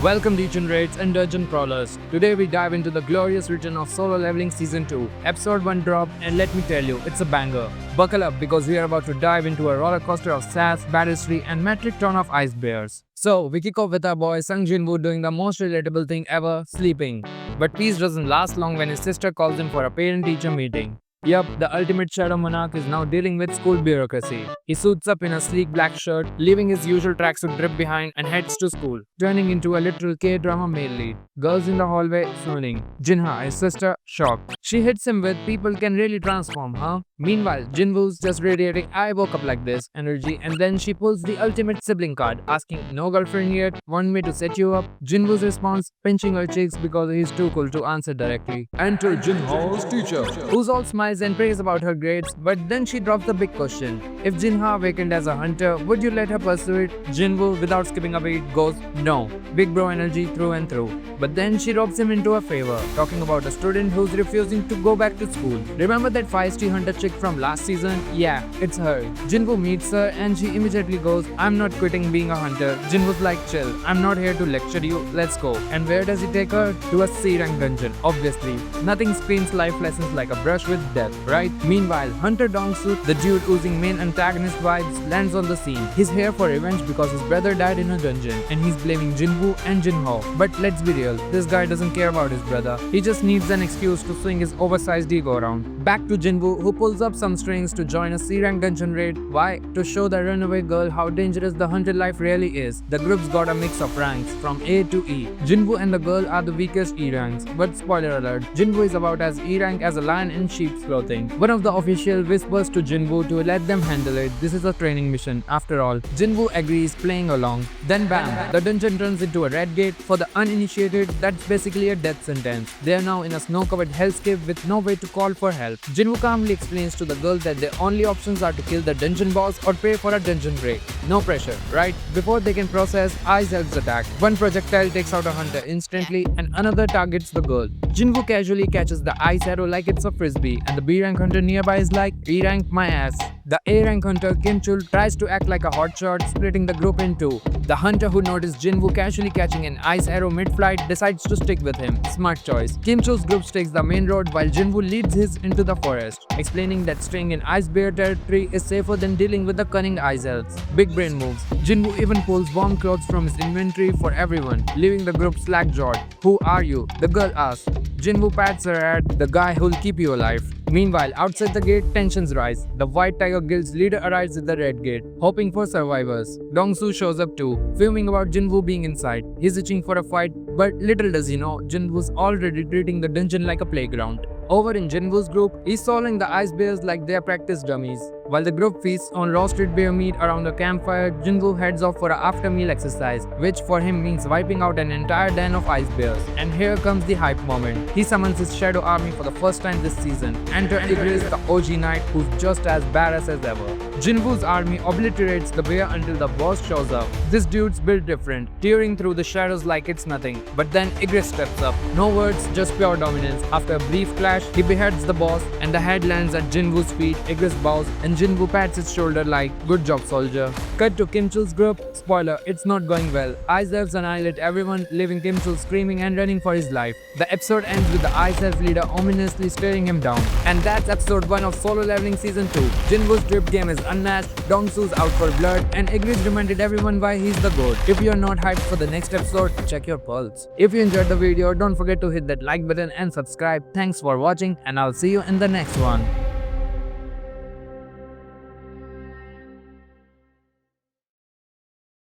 Welcome Degenerates and Dungeon Crawlers. Today we dive into the glorious return of Solo Leveling Season 2. Episode 1 dropped and let me tell you, it's a banger. Buckle up because we are about to dive into a roller coaster of sass, battery and metric ton of ice bears. So we kick off with our boy Jin-Woo doing the most relatable thing ever, sleeping. But peace doesn't last long when his sister calls him for a parent-teacher meeting. Yup, the ultimate shadow monarch is now dealing with school bureaucracy. He suits up in a sleek black shirt, leaving his usual tracksuit drip behind and heads to school, turning into a literal K-drama male lead. Girls in the hallway swooning. Jinha, his sister, shocked. She hits him with "people can really transform, huh?" Meanwhile, Jinwoo's just radiating "I woke up like this" energy, and then she pulls the ultimate sibling card, asking, "No girlfriend yet? Want me to set you up?" Jinwoo's response, pinching her cheeks because he's too cool to answer directly. Enter Jinha's teacher, who's all smiles and praise about her grades, but then she drops the big question. If Jinha awakened as a hunter, would you let her pursue it? Jinwoo, without skipping a beat, goes, "No." Big bro energy through and through. But then she robs him into a favor, talking about a student who's refusing to go back to school. Remember that feisty hunter chick from last season? Yeah, it's her. Jinwoo meets her and she immediately goes, "I'm not quitting being a hunter." Jinwoo's like, "Chill, I'm not here to lecture you, let's go." And where does he take her? To a C-rank dungeon, obviously. Nothing screams life lessons like a brush with death, right? Meanwhile, Hunter Dong-soo, the dude oozing main antagonist vibes, lands on the scene. He's here for revenge because his brother died in a dungeon, and he's blaming Jinwoo and Jinho. But let's be real, this guy doesn't care about his brother. He just needs an excuse to swing his oversized ego around. Back to Jinwoo, who pulls up some strings to join a C-rank dungeon raid. Why? To show the runaway girl how dangerous the hunter life really is. The group's got a mix of ranks, from A to E. Jinwoo and the girl are the weakest E ranks, but spoiler alert, Jinwoo is about as E rank as a lion in sheep's clothing. One of the official whispers to Jinwoo to let them handle it. This is a training mission, after all. Jinwoo agrees, playing along. Then bam, the dungeon turns into a red gate. For the uninitiated, that's basically a death sentence. They are now in a snow-covered hellscape with no way to call for help. Jinwoo calmly explains to the girl that their only options are to kill the dungeon boss or pay for a dungeon break. No pressure, right? Before they can process, Ice Elves attack. One projectile takes out a hunter instantly and another targets the girl. Jinwoo casually catches the ice arrow like it's a frisbee, and the B-rank hunter nearby is like, "E-rank my ass." The A-rank hunter Kim Chul tries to act like a hotshot, splitting the group in two. The hunter who noticed Jinwoo casually catching an ice arrow mid-flight decides to stick with him. Smart choice. Kim Chul's group takes the main road while Jinwoo leads his into the forest, explaining that staying in ice bear territory is safer than dealing with the cunning ice elves. Big brain moves. Jinwoo even pulls warm clothes from his inventory for everyone, leaving the group slack-jawed. "Who are you?" the girl asks. Jinwoo pats her head, "The guy who'll keep you alive." Meanwhile, outside the gate, tensions rise. The White Tiger Guild's leader arrives at the Red Gate, hoping for survivors. Dong-soo shows up too, fuming about Jinwoo being inside. He's itching for a fight, but little does he know, Jinwoo's already treating the dungeon like a playground. Over in Jinwoo's group, he's swallowing the ice bears like they're practice dummies. While the group feasts on roasted bear meat around the campfire, Jinwoo heads off for an after-meal exercise, which for him means wiping out an entire den of ice bears. And here comes the hype moment. He summons his shadow army for the first time this season. Enter Igris, the OG knight, who's just as badass as ever. Jinwoo's army obliterates the bear until the boss shows up. This dude's built different, tearing through the shadows like it's nothing. But then Igris steps up. No words, just pure dominance. After a brief clash, he beheads the boss, and the head lands at Jinwoo's feet. Igris bows, and Jinwoo pats his shoulder like, "Good job, soldier." Cut to Kim Chul's group. Spoiler, it's not going well. Ice Elves annihilate everyone, leaving Kim Chul screaming and running for his life. The episode ends with the Ice Elf leader ominously staring him down. And that's episode 1 of Solo Leveling Season 2. Jinwoo's drip game is unmatched, Dong-soo's out for blood, and Igris reminded everyone why he's the GOAT. If you're not hyped for the next episode, check your pulse. If you enjoyed the video, don't forget to hit that like button and subscribe. Thanks for watching, and I'll see you in the next one.